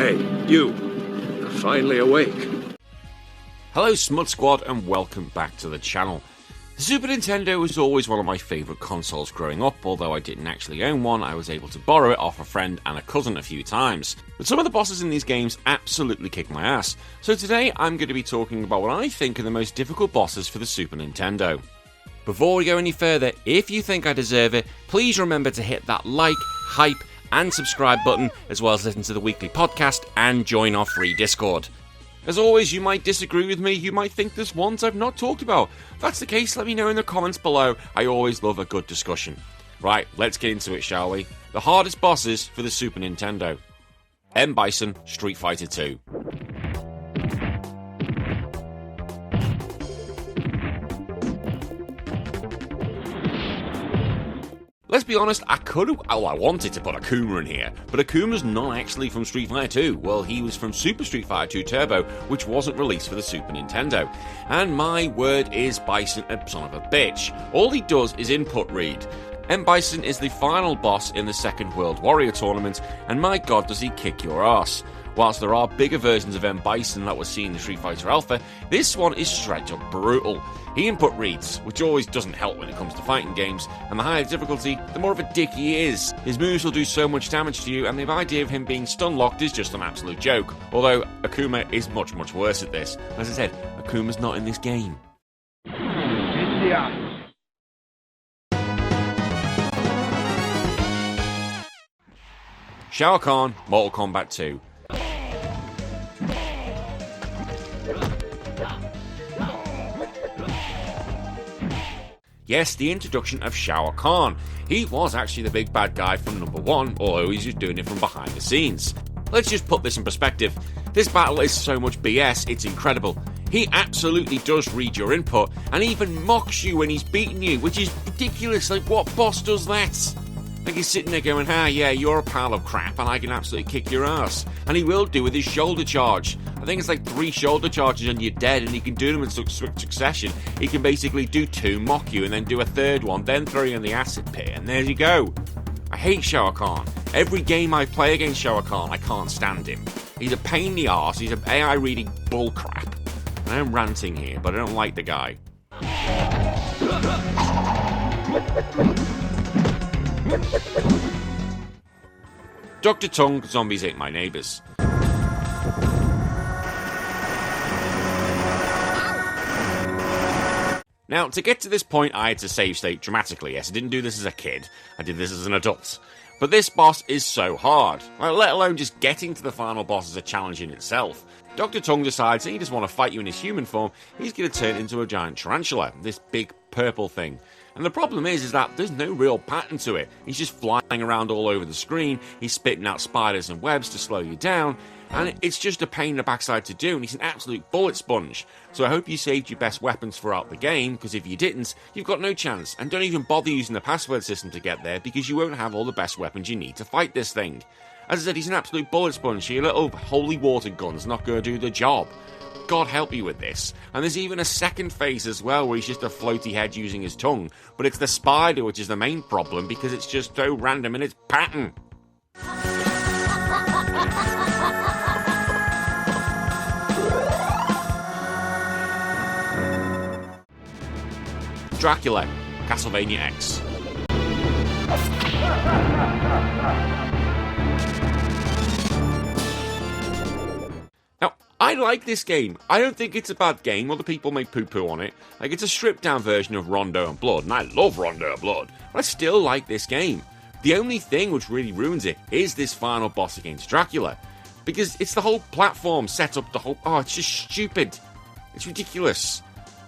Hey, you. You're finally awake. Hello Smut Squad and welcome back to the channel. The Super Nintendo was always one of my favourite consoles growing up. Although I didn't actually own one, I was able to borrow it off a friend and a cousin a few times. But some of the bosses in these games absolutely kick my ass. So today I'm going to be talking about what I think are the most difficult bosses for the Super Nintendo. Before we go any further, if you think I deserve it, please remember to hit that like, hype and subscribe button, as well as listen to the weekly podcast and join our free Discord. As always, you might disagree with me, you might think there's ones I've not talked about. If that's the case, let me know in the comments below. I always love a good discussion. Right, let's get into it, shall we? The hardest bosses for the Super Nintendo. M.Bison, Street Fighter 2. Let's be honest, I wanted to put Akuma in here, but Akuma's not actually from Street Fighter 2. Well, he was from Super Street Fighter 2 Turbo, which wasn't released for the Super Nintendo. And my word is Bison a son of a bitch. All he does is input read. M.Bison is the final boss in the Second World Warrior Tournament, and my god does he kick your ass. Whilst there are bigger versions of M.Bison that we're seeing in the Street Fighter Alpha, this one is straight up brutal. He input reads, which always doesn't help when it comes to fighting games, and the higher the difficulty, the more of a dick he is. His moves will do so much damage to you, and the idea of him being stun-locked is just an absolute joke. Although, Akuma is much, much worse at this. As I said, Akuma's not in this game. Shao Kahn, Mortal Kombat 2. Yes, the introduction of Shao Kahn. He was actually the big bad guy from number 1, although he's just doing it from behind the scenes. Let's just put this in perspective. This battle is so much BS, it's incredible. He absolutely does read your input, and even mocks you when he's beating you, which is ridiculous. Like, what boss does that? Like, he's sitting there going, yeah, you're a pile of crap and I can absolutely kick your ass. And he will do with his shoulder charge. I think it's like 3 shoulder charges and you're dead, and he can do them in succession. He can basically do 2, mock you, and then do a 3rd one, then throw you in the acid pit, and there you go. I hate Shao Kahn. Every game I play against Shao Kahn, I can't stand him. He's a pain in the arse, he's an AI reading bullcrap. And I'm ranting here, but I don't like the guy. Dr. Tongue, Zombies Ate My Neighbours. Now, to get to this point, I had to save state dramatically. Yes, I didn't do this as a kid, I did this as an adult. But this boss is so hard, let alone just getting to the final boss is a challenge in itself. Dr. Tongue decides he doesn't want to fight you in his human form, he's going to turn into a giant tarantula, this big purple thing. And the problem is that there's no real pattern to it. He's just flying around all over the screen, he's spitting out spiders and webs to slow you down, and it's just a pain in the backside to do, and he's an absolute bullet sponge. So I hope you saved your best weapons throughout the game, because if you didn't, you've got no chance. And don't even bother using the password system to get there, because you won't have all the best weapons you need to fight this thing. As I said, he's an absolute bullet sponge, so your little holy water gun's not going to do the job. God help you with this. And there's even a second phase as well, where he's just a floaty head using his tongue. But it's the spider which is the main problem, because it's just so random in its pattern. Dracula, Castlevania X. Now, I like this game. I don't think it's a bad game. Other people may poo-poo on it. Like, it's a stripped-down version of Rondo and Blood, and I love Rondo and Blood, but I still like this game. The only thing which really ruins it is this final boss against Dracula, because it's the whole platform set up, it's just stupid. It's ridiculous.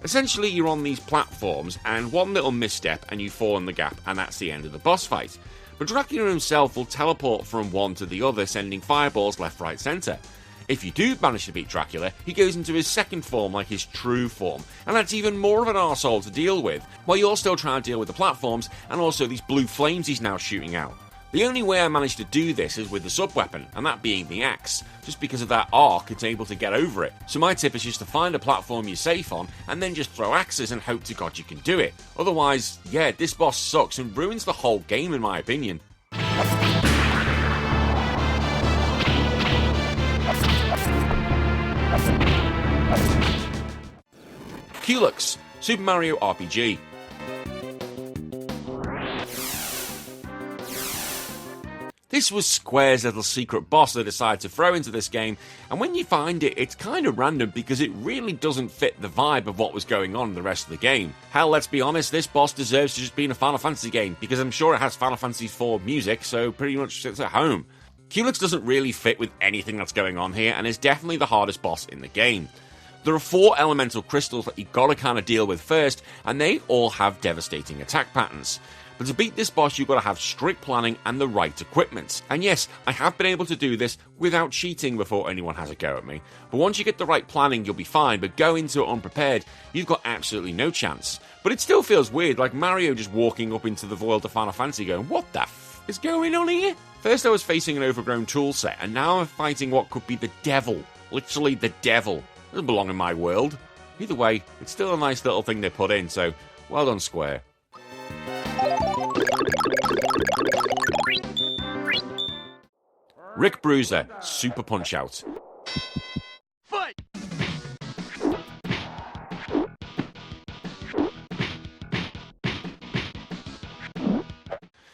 Essentially, you're on these platforms, and one little misstep and you fall in the gap, and that's the end of the boss fight. But Dracula himself will teleport from one to the other, sending fireballs left, right, centre. If you do manage to beat Dracula, he goes into his second form, like his true form, and that's even more of an arsehole to deal with, while you're still trying to deal with the platforms, and also these blue flames he's now shooting out. The only way I managed to do this is with the sub-weapon, and that being the axe. Just because of that arc, it's able to get over it. So my tip is just to find a platform you're safe on, and then just throw axes and hope to God you can do it. Otherwise, yeah, this boss sucks and ruins the whole game in my opinion. Culex, Super Mario RPG. This was Square's little secret boss they decided to throw into this game, and when you find it, it's kind of random because it really doesn't fit the vibe of what was going on in the rest of the game. Hell, let's be honest, this boss deserves to just be in a Final Fantasy game, because I'm sure it has Final Fantasy IV music, so pretty much sits at home. Culex doesn't really fit with anything that's going on here, and is definitely the hardest boss in the game. There are 4 elemental crystals that you gotta kinda deal with first, and they all have devastating attack patterns. But to beat this boss, you've got to have strict planning and the right equipment. And yes, I have been able to do this without cheating before anyone has a go at me. But once you get the right planning, you'll be fine, but go into it unprepared, you've got absolutely no chance. But it still feels weird, like Mario just walking up into the world of Final Fantasy going, what the f is going on here? First I was facing an overgrown tool set, and now I'm fighting what could be the devil. Literally the devil. It doesn't belong in my world. Either way, it's still a nice little thing they put in, so well done, Square. Rick Bruiser, Super Punch-Out. Fight!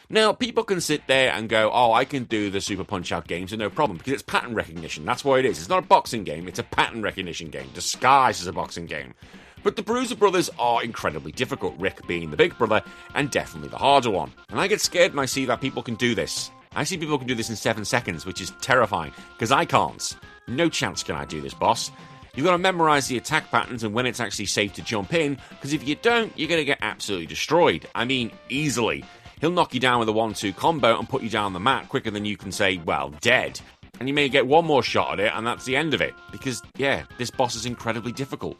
Now, people can sit there and go, oh, I can do the Super Punch-Out games, and no problem, because it's pattern recognition. That's what it is. It's not a boxing game, it's a pattern recognition game, disguised as a boxing game. But the Bruiser brothers are incredibly difficult, Rick being the big brother, and definitely the harder one. And I get scared when I see that people can do this. I see people can do this in 7 seconds, which is terrifying, because I can't. No chance can I do this, boss. You've got to memorise the attack patterns and when it's actually safe to jump in, because if you don't, you're going to get absolutely destroyed. I mean, easily. He'll knock you down with a 1-2 combo and put you down the mat quicker than you can say, well, dead. And you may get one more shot at it, and that's the end of it. Because, yeah, this boss is incredibly difficult.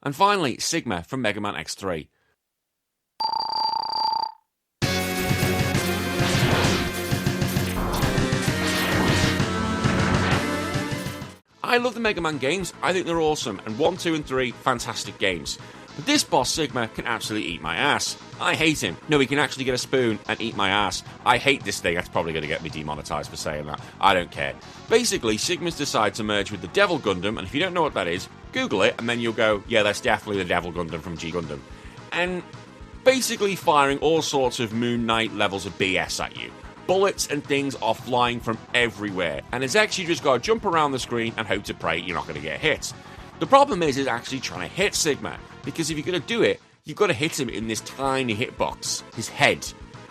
And finally, Sigma from Mega Man X3. I love the Mega Man games, I think they're awesome, and 1, 2, and 3, fantastic games. But this boss, Sigma, can absolutely eat my ass. I hate him. No, he can actually get a spoon and eat my ass. I hate this thing. That's probably going to get me demonetized for saying that. I don't care. Basically, Sigma's decided to merge with the Devil Gundam, and if you don't know what that is, Google it, and then you'll go, yeah, that's definitely the Devil Gundam from G Gundam. And basically firing all sorts of Moon Knight levels of BS at you. Bullets and things are flying from everywhere, and it's actually just got to jump around the screen and hope to pray you're not going to get hit. The problem is actually trying to hit Sigma, because if you're going to do it, you've got to hit him in this tiny hitbox, his head.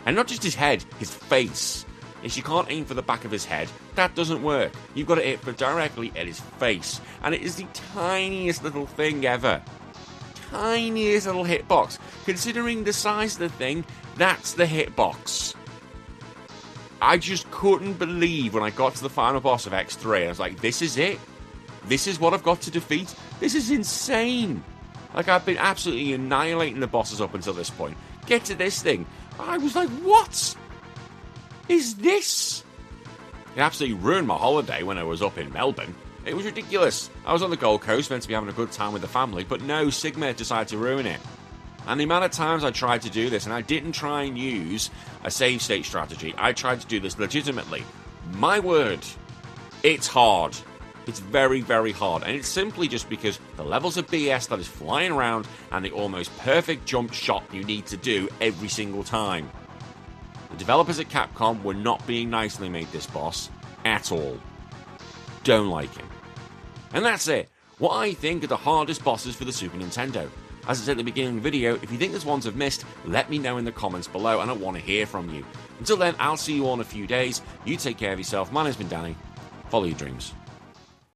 And not just his head, his face. If you can't aim for the back of his head, that doesn't work. You've got to hit directly at his face. And it is the tiniest little thing ever. Tiniest little hitbox. Considering the size of the thing, that's the hitbox. I just couldn't believe when I got to the final boss of X3, I was like, this is it? This is what I've got to defeat? This is insane! Like, I've been absolutely annihilating the bosses up until this point. Get to this thing. I was like, what is this? It absolutely ruined my holiday when I was up in Melbourne. It was ridiculous. I was on the Gold Coast, meant to be having a good time with the family, but no, Sigma decided to ruin it. And the amount of times I tried to do this, and I didn't try and use a save state strategy, I tried to do this legitimately. My word, it's hard. It's very, very hard, and it's simply just because the levels of BS that is flying around and the almost perfect jump shot you need to do every single time. The developers at Capcom were not being nice when they made this boss at all. Don't like him. And that's it. What I think are the hardest bosses for the Super Nintendo. As I said at the beginning of the video, if you think there's ones I've missed, let me know in the comments below, and I want to hear from you. Until then, I'll see you all in a few days. You take care of yourself. My name's been Danny. Follow your dreams.